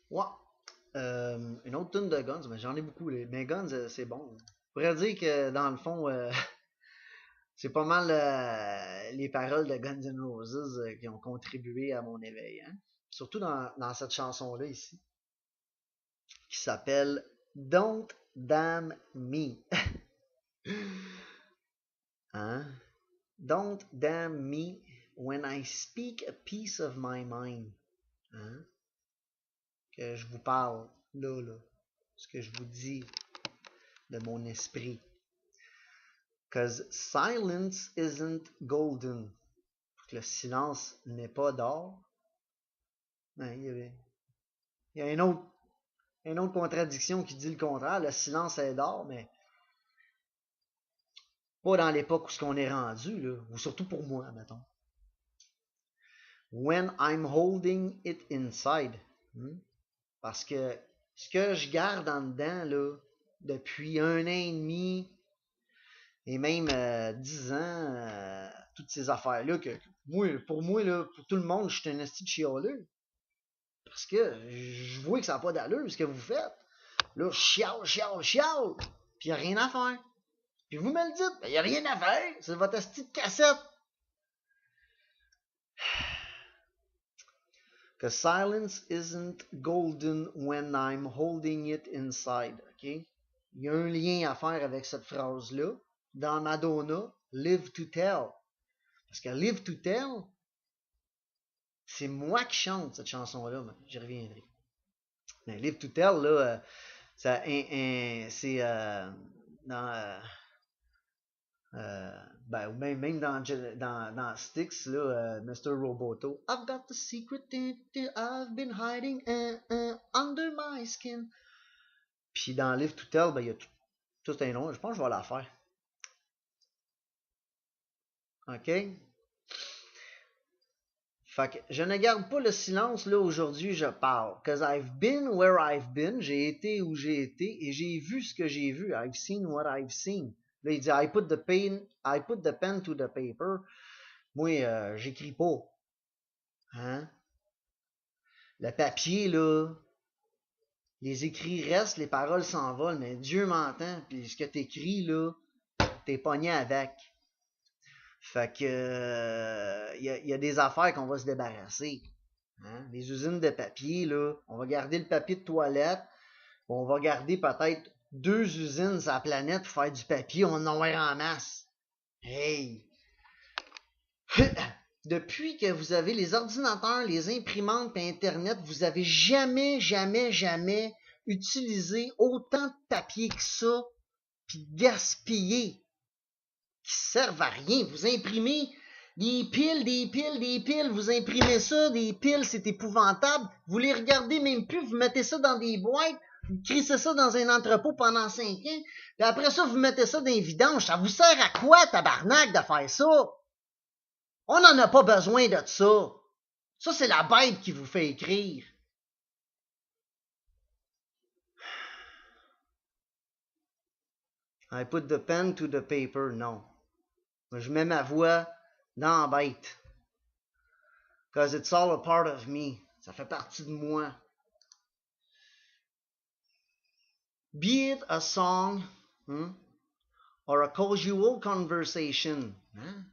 Ouais. Une autre tune de Guns, mais j'en ai beaucoup. Mais Guns, c'est bon. Je pourrais dire que dans le fond, c'est pas mal les paroles de Guns N' Roses qui ont contribué à mon éveil. Hein? Surtout dans cette chanson-là ici, qui s'appelle Don't Damn Me. Hein? Don't damn me when I speak a piece of my mind. Hein? Que je vous parle là, ce que je vous dis de mon esprit. Cause silence isn't golden. Le silence n'est pas d'or. Ben, il y a une autre contradiction qui dit le contraire. Le silence est d'or, mais pas dans l'époque où ce qu'on est rendu, là, ou surtout pour moi, mettons. When I'm holding it inside. Parce que ce que je garde en dedans, là, depuis 1 an et demi, et même 10 ans, toutes ces affaires-là, que pour moi, là, pour tout le monde, je suis un esti de chialeux. Parce que je vois que ça n'a pas d'allure, ce que vous faites. Là, chiale. Puis il n'y a rien à faire. Puis vous me le dites, il n'y a rien à faire. C'est votre esti de cassette. Because silence isn't golden when I'm holding it inside. OK? Il y a un lien à faire avec cette phrase-là. Dans Madonna, Live to Tell. Parce que Live to Tell, c'est moi qui chante cette chanson-là, mais j'y reviendrai. Mais Live to Tell, là, c'est dans. Ben, même dans Styx, là, Mr. Roboto. I've got the secret I've been hiding under my skin. Puis dans Live to Tell, ben, il y a tout un nom. Je pense que je vais la faire. OK? Fait que je ne garde pas le silence, là, aujourd'hui, je parle. Cause I've been where I've been. J'ai été où j'ai été et j'ai vu ce que j'ai vu. I've seen what I've seen. Là, il dit, I put the pen to the paper. Moi, j'écris pas. Hein? Le papier, là, les écrits restent, les paroles s'envolent, mais Dieu m'entend, puis ce que t'écris, là, t'es pogné avec. Fait que, y a des affaires qu'on va se débarrasser. Hein? Les usines de papier, là, on va garder le papier de toilette, on va garder peut-être 2 usines sur la planète pour faire du papier, on en va en masse. Hey! Depuis que vous avez les ordinateurs, les imprimantes et Internet, vous avez jamais utilisé autant de papier que ça, puis gaspillé, qui servent à rien. Vous imprimez des piles, vous imprimez ça, des piles, c'est épouvantable. Vous les regardez même plus, vous mettez ça dans des boîtes, vous crissez ça dans un entrepôt pendant 5 ans, puis après ça, vous mettez ça dans les vidanges. Ça vous sert à quoi, tabarnak, de faire ça? On n'en a pas besoin de ça. Ça, c'est la bête qui vous fait écrire. I put the pen to the paper, non. Je mets ma voix dans la bête. Because it's all a part of me. Ça fait partie de moi. Be it a song or a casual conversation. Hein?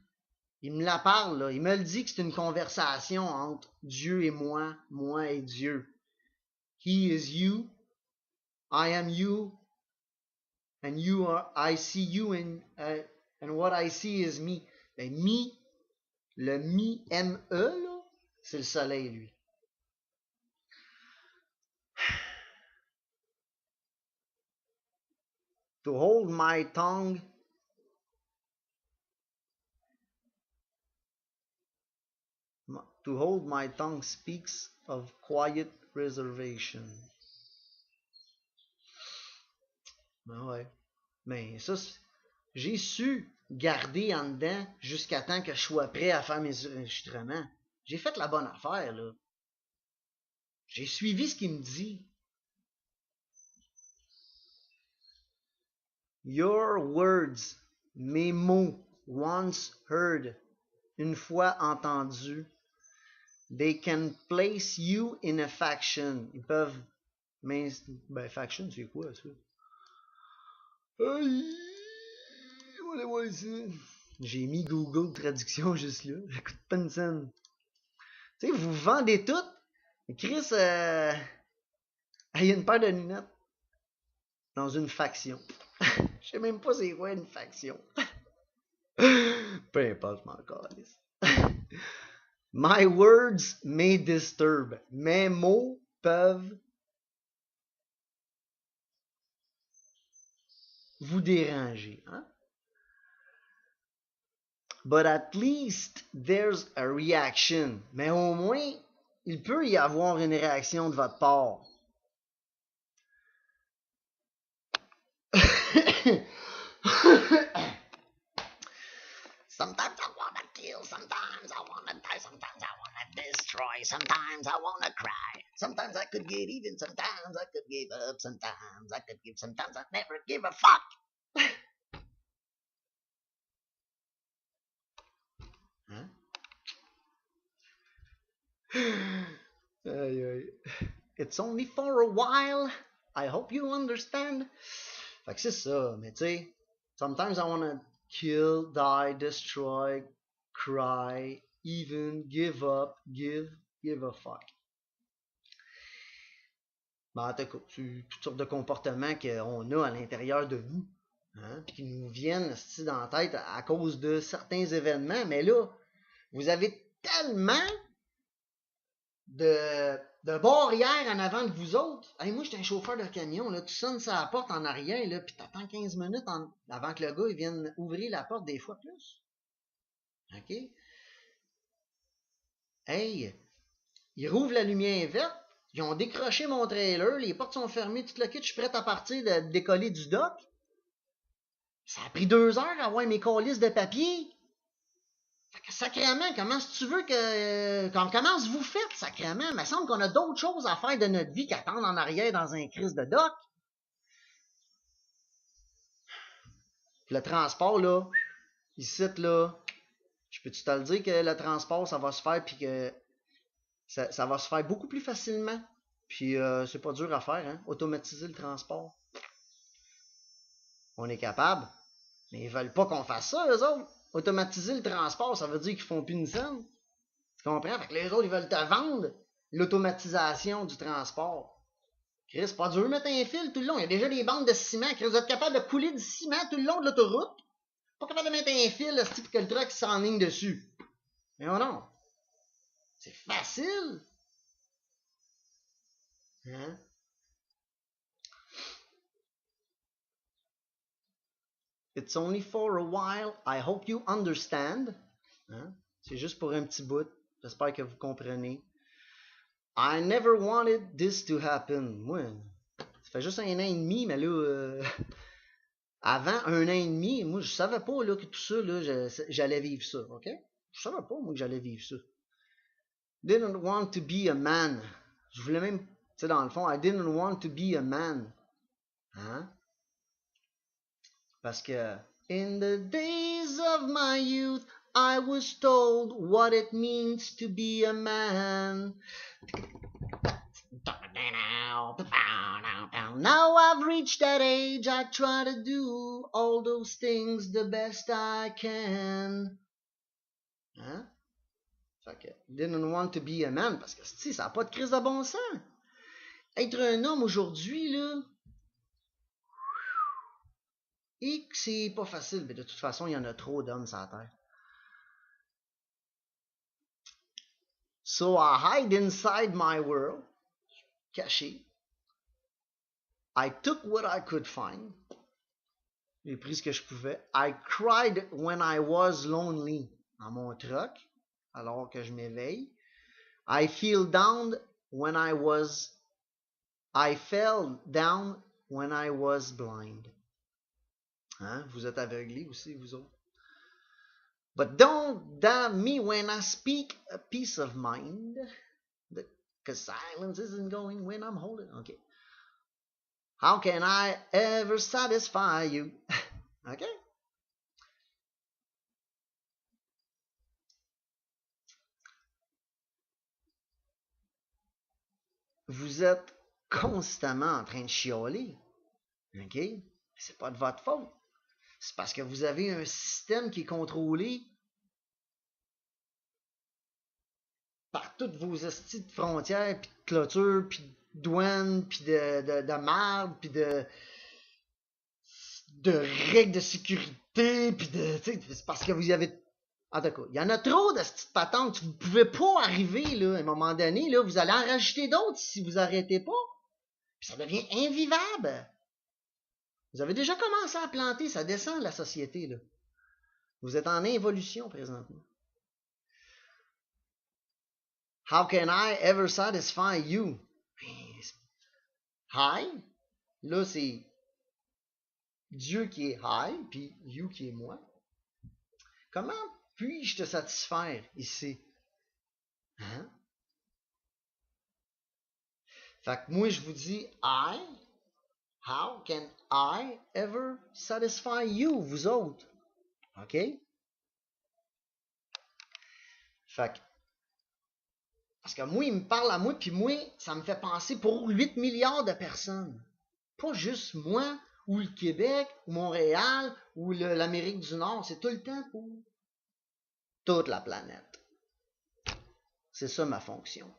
Il me la parle, là. Il me le dit que c'est une conversation entre Dieu et moi et Dieu. He is you, I am you, and you are, I see you, and what I see is me. Ben, me, le mi, M-E, là, c'est le soleil, lui. To hold my tongue speaks of quiet reservation. Ben ouais. Mais ça, j'ai su garder en dedans jusqu'à temps que je sois prêt à faire mes enregistrements. J'ai fait la bonne affaire, là. J'ai suivi ce qu'il me dit. Your words, mes mots, once heard, une fois entendus, They can place you in a faction. Ils peuvent... Ben, faction, c'est quoi, ça? Allez-moi ici. J'ai mis Google Traduction juste là. Ça coûte pas une scène. Tu sais, vous vendez tout. Chris, il y a une paire de lunettes dans une faction. Je sais même pas c'est quoi une faction. Peu importe, je m'en calisse. My words may disturb. Mes mots peuvent vous déranger. Hein? But at least there's a reaction. Mais au moins, il peut y avoir une réaction de votre part. Sometimes I want to kill, sometimes I want to die, sometimes I want to destroy, sometimes I want to cry. Sometimes I could get even, sometimes I could give up, sometimes I could give, sometimes I never give a fuck. Hein? Aïe, aïe. It's only for a while. I hope you understand. Fait que c'est ça, mais tu sais, sometimes I want to kill, die, destroy, cry, even, give up, give a fuck. Ben, en tout cas, c'est toutes sortes de comportements qu'on a à l'intérieur de nous, hein, puis qui nous viennent dans la tête à cause de certains événements, mais là, vous avez tellement de barrières en avant de vous autres. Hey, moi, j'étais un chauffeur de camion, là, tu sonnes sa porte en arrière, là, puis t'attends 15 minutes avant que le gars il vienne ouvrir la porte des fois plus. OK? Hey, il rouvre la lumière verte, ils ont décroché mon trailer, les portes sont fermées, tout le kit, je suis prêt à partir de décoller du dock. Ça a pris 2 heures à avoir mes calices de papier. Sacrément, comment tu veux que... comment vous faites, sacrément? Il me semble qu'on a d'autres choses à faire de notre vie qu'attendre en arrière dans un crise de dock. Le transport, là, ici, là, je peux-tu te le dire que le transport, ça va se faire, puis que ça va se faire beaucoup plus facilement. Puis c'est pas dur à faire, hein? Automatiser le transport. On est capable. Mais ils veulent pas qu'on fasse ça, eux autres. Automatiser le transport, ça veut dire qu'ils font plus une scène. Tu comprends? Fait que les autres, ils veulent te vendre l'automatisation du transport. Chris, c'est pas dur de mettre un fil tout le long. Il y a déjà des bandes de ciment. Chris, vous êtes capable de couler du ciment tout le long de l'autoroute. Pas capable de mettre un fil, là, pour que le truck s'enligne dessus. Mais non. C'est facile. Hein? It's only for a while. I hope you understand. Hein? C'est juste pour un petit bout. J'espère que vous comprenez. I never wanted this to happen. Moi, ça fait juste 1 an et demi, mais là, avant 1 an et demi, moi, je savais pas là, que tout ça, là, j'allais vivre ça, ok? Je savais pas, moi, que j'allais vivre ça. Didn't want to be a man. Je voulais même, tu sais, dans le fond, I didn't want to be a man. Hein? Parce que, in the days of my youth, I was told what it means to be a man. Now I've reached that age, I try to do all those things the best I can. Hein? Fait que, didn't want to be a man, parce que, si, ça n'a pas de crise de bon sens. Être un homme aujourd'hui, là, et que c'est pas facile, mais de toute façon, il y en a trop d'hommes sur la terre. So I hide inside my world, caché. I took what I could find. J'ai pris ce que je pouvais. I cried when I was lonely, dans mon truck, alors que je m'éveille. I fell down when I was blind. Hein? Vous êtes aveuglés aussi, vous autres. But don't damn me when I speak a peace of mind. Because silence isn't going when I'm holding. Okay. How can I ever satisfy you? Okay. vous êtes constamment en train de chialer, OK? C'est pas de votre faute. C'est parce que vous avez un système qui est contrôlé par toutes vos estis de frontières, puis de clôtures, puis de douanes, puis de marde, puis de règles de sécurité, puis c'est parce que vous y avez... En tout cas, il y en a trop de petites patentes. Vous ne pouvez pas arriver, là, à un moment donné, là, vous allez en rajouter d'autres si vous arrêtez pas. Puis ça devient invivable. Vous avez déjà commencé à planter, ça descend la société, là. Vous êtes en involution présentement. How can I ever satisfy you? Hi, là c'est Dieu qui est high, puis you qui est moi. Comment puis-je te satisfaire ici? Hein? Fait que moi je vous dis how can I ever satisfy you, vous autres? OK? Fait que, parce que moi, il me parle à moi, puis moi, ça me fait penser pour 8 milliards de personnes. Pas juste moi, ou le Québec, ou Montréal, ou l'Amérique du Nord. C'est tout le temps pour toute la planète. C'est ça ma fonction.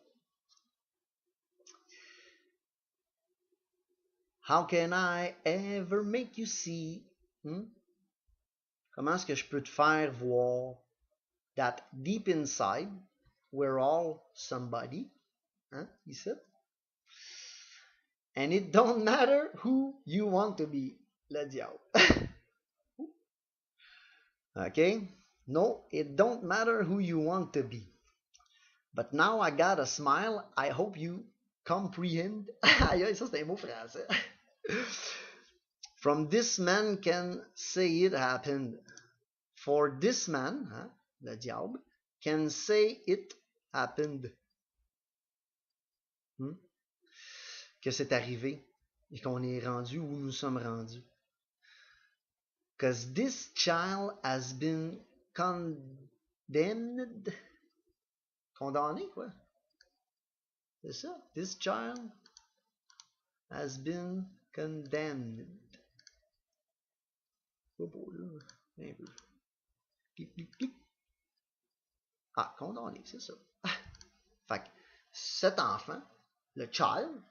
How can I ever make you see? Comment est-ce que je peux te faire voir that deep inside, we're all somebody? Hein, ici? And it don't matter who you want to be. Le diable. Okay? No, it don't matter who you want to be. But now I got a smile. I hope you comprehend. Aïe, ça c'est un mot français. From this man can say it happened. For this man, hein, le diable, can say it happened. Que c'est arrivé et qu'on est rendu où nous sommes rendus. Because this child has been condemned. Condamné, quoi. C'est ça. This child has been condemned. Pas beau, là. Un peu. Clic, clic, clic. Ah, condamné, c'est ça. Fait que cet enfant, le child,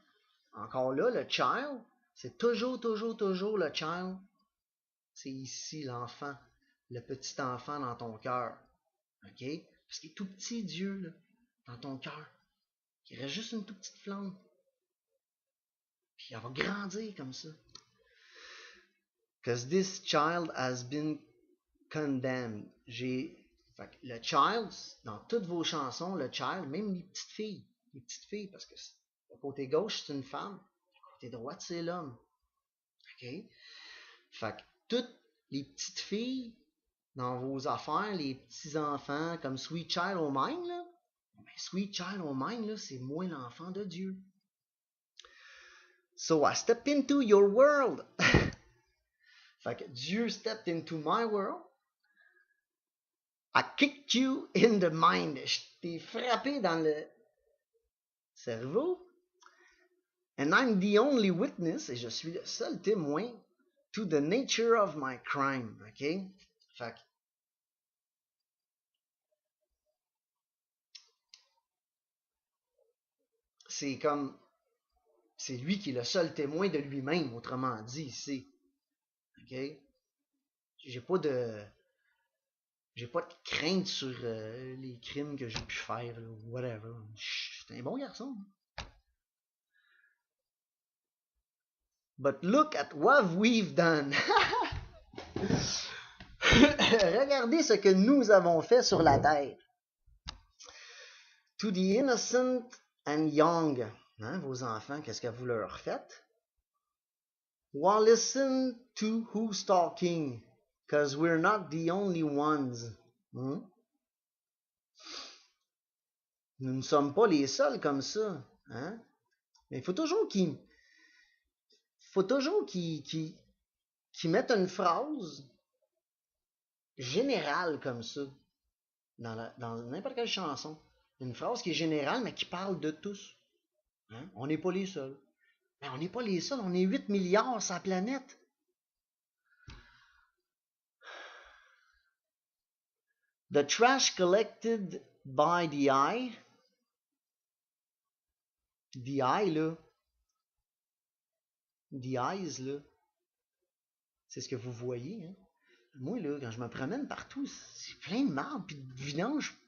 encore là, le child, c'est toujours le child. C'est ici l'enfant, le petit enfant dans ton cœur. OK? Parce qu'il est tout petit, Dieu, là, dans ton cœur. Il reste juste une toute petite flamme. Puis elle va grandir comme ça. Because this child has been condemned. Fait que le child, dans toutes vos chansons, le child, même les petites filles, parce que le côté gauche, c'est une femme, le côté droit, c'est l'homme. OK? Fait que toutes les petites filles dans vos affaires, les petits enfants comme Sweet Child O' Mine, là, ben, Sweet Child O' Mine, là, c'est moi l'enfant de Dieu. So I stepped into your world. Fait que Dieu stepped into my world. I kicked you in the mind. Je t'ai frappé dans le cerveau. And I'm the only witness, et je suis le seul témoin, to the nature of my crime. OK? Fait que c'est comme... C'est lui qui est le seul témoin de lui-même, autrement dit, ici. OK? J'ai pas de crainte sur les crimes que j'ai pu faire, là, whatever. C'est un bon garçon. But look at what we've done. Regardez ce que nous avons fait sur la terre. To the innocent and young. Hein, vos enfants, qu'est-ce que vous leur faites? Well, listen to who's talking. Because we're not the only ones. Nous ne sommes pas les seuls comme ça. Hein? Mais il faut toujours qu'ils mettent une phrase générale comme ça dans n'importe quelle chanson. Une phrase qui est générale, mais qui parle de tous. Hein? On n'est pas les seuls. Mais on n'est pas les seuls, on est 8 milliards sur la planète. The trash collected by the eye là, the eyes, là, c'est ce que vous voyez. Hein? Moi, là, quand je me promène partout, c'est plein de marde puis de vidange.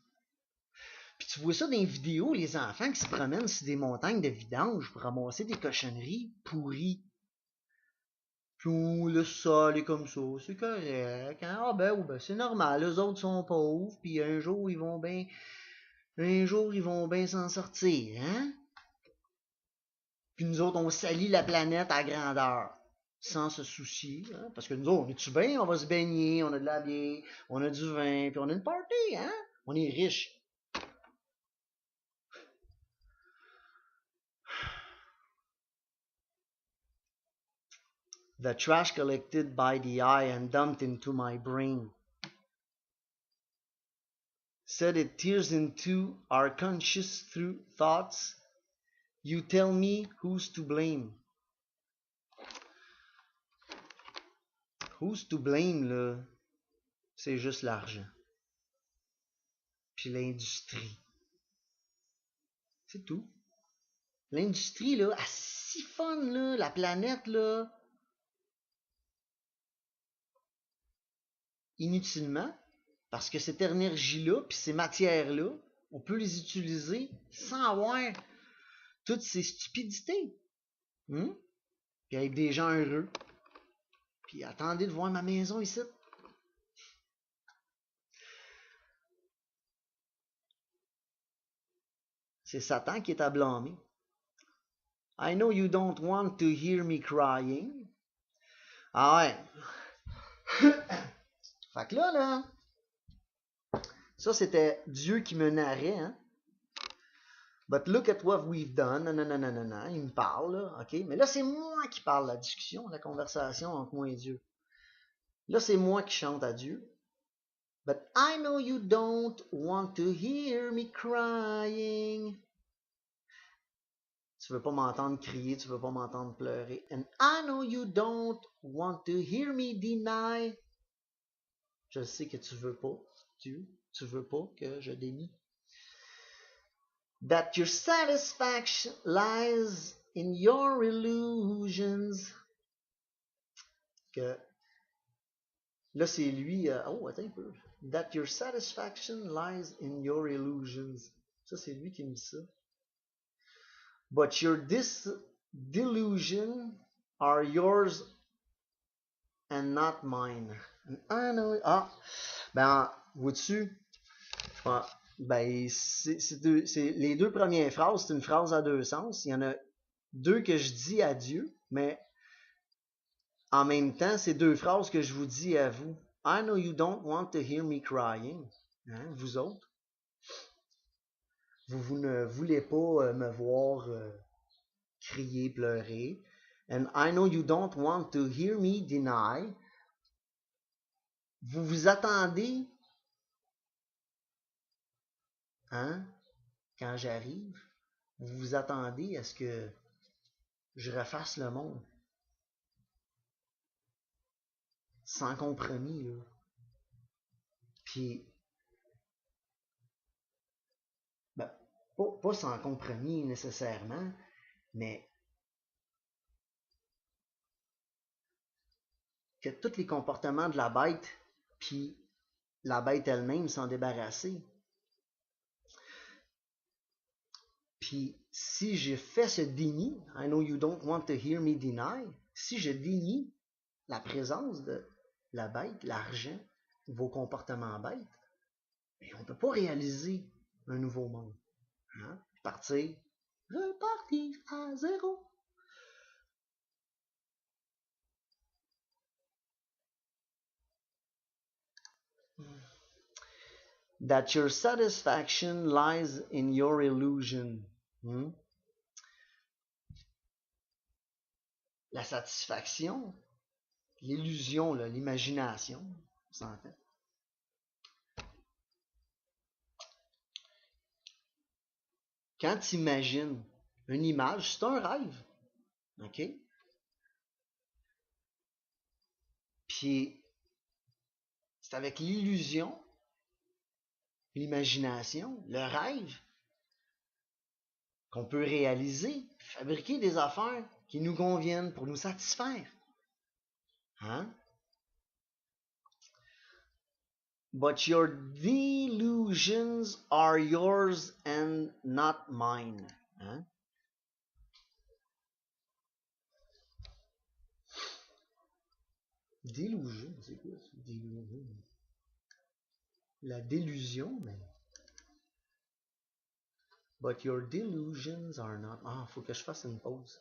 Puis tu vois ça dans les vidéos, les enfants qui se promènent sur des montagnes de vidange pour ramasser des cochonneries pourries. Puis on laisse ça aller comme ça, c'est correct. Hein? Ah ben, c'est normal, les autres sont pauvres, puis un jour ils vont bien s'en sortir, hein? Puis nous autres, on salit la planète à grandeur, sans se soucier, hein? Parce que nous autres, on est-tu bien? On va se baigner, on a de la bière, on a du vin, puis on a une party, hein? On est riches. The trash collected by the eye and dumped into my brain said it tears into our conscious through thoughts. You tell me who's to blame. Who's to blame, là, c'est juste l'argent. Puis l'industrie. C'est tout. L'industrie, là, elle siphonne, là, la planète, là, inutilement, parce que cette énergie-là, puis ces matières-là, on peut les utiliser sans avoir toutes ces stupidités. Puis avec des gens heureux. Puis attendez de voir ma maison ici. C'est Satan qui est à blâmer. I know you don't want to hear me crying. Ah ouais. Fait que là, ça c'était Dieu qui me narrait, hein. But look at what we've done. Non. Il me parle, là, ok. Mais là, c'est moi qui parle, la discussion, la conversation entre moi et Dieu. Là, c'est moi qui chante à Dieu. But I know you don't want to hear me crying. Tu veux pas m'entendre crier, tu veux pas m'entendre pleurer. And I know you don't want to hear me deny. Je sais que tu veux pas, Dieu, tu veux pas que je dénie. That your satisfaction lies in your illusions. Que là, c'est lui. Oh, attends un peu. That your satisfaction lies in your illusions. Ça, c'est lui qui me dit ça. But your delusions are yours and not mine. And I know. Ah, ben, vois-tu? Ben, les deux premières phrases, c'est une phrase à deux sens. Il y en a deux que je dis à Dieu, mais en même temps, c'est deux phrases que je vous dis à vous. I know you don't want to hear me crying. Hein, vous autres. Vous ne voulez pas me voir crier, pleurer. And I know you don't want to hear me deny. Vous vous attendez, hein, quand j'arrive, vous vous attendez à ce que je refasse le monde. Sans compromis, là. Puis, ben, pas sans compromis nécessairement, mais que tous les comportements de la bête, puis la bête elle-même s'en débarrasser. Puis, si je fais ce déni, I know you don't want to hear me deny, si je dénie la présence de la bête, l'argent, vos comportements bêtes, on ne peut pas réaliser un nouveau monde. Hein? Repartir à zéro. That your satisfaction lies in your illusion. La satisfaction, l'illusion, l'imagination, on s'entend. Quand tu imagines Une image, c'est un rêve. OK? Puis, c'est avec l'illusion, l'imagination, le rêve qu'on peut réaliser, fabriquer des affaires qui nous conviennent pour nous satisfaire. Hein? But your delusions are yours and not mine. Hein? Délusion, c'est quoi ça? Délusion. La délusion, mais. But your delusions are not. Ah, faut que je fasse une pause.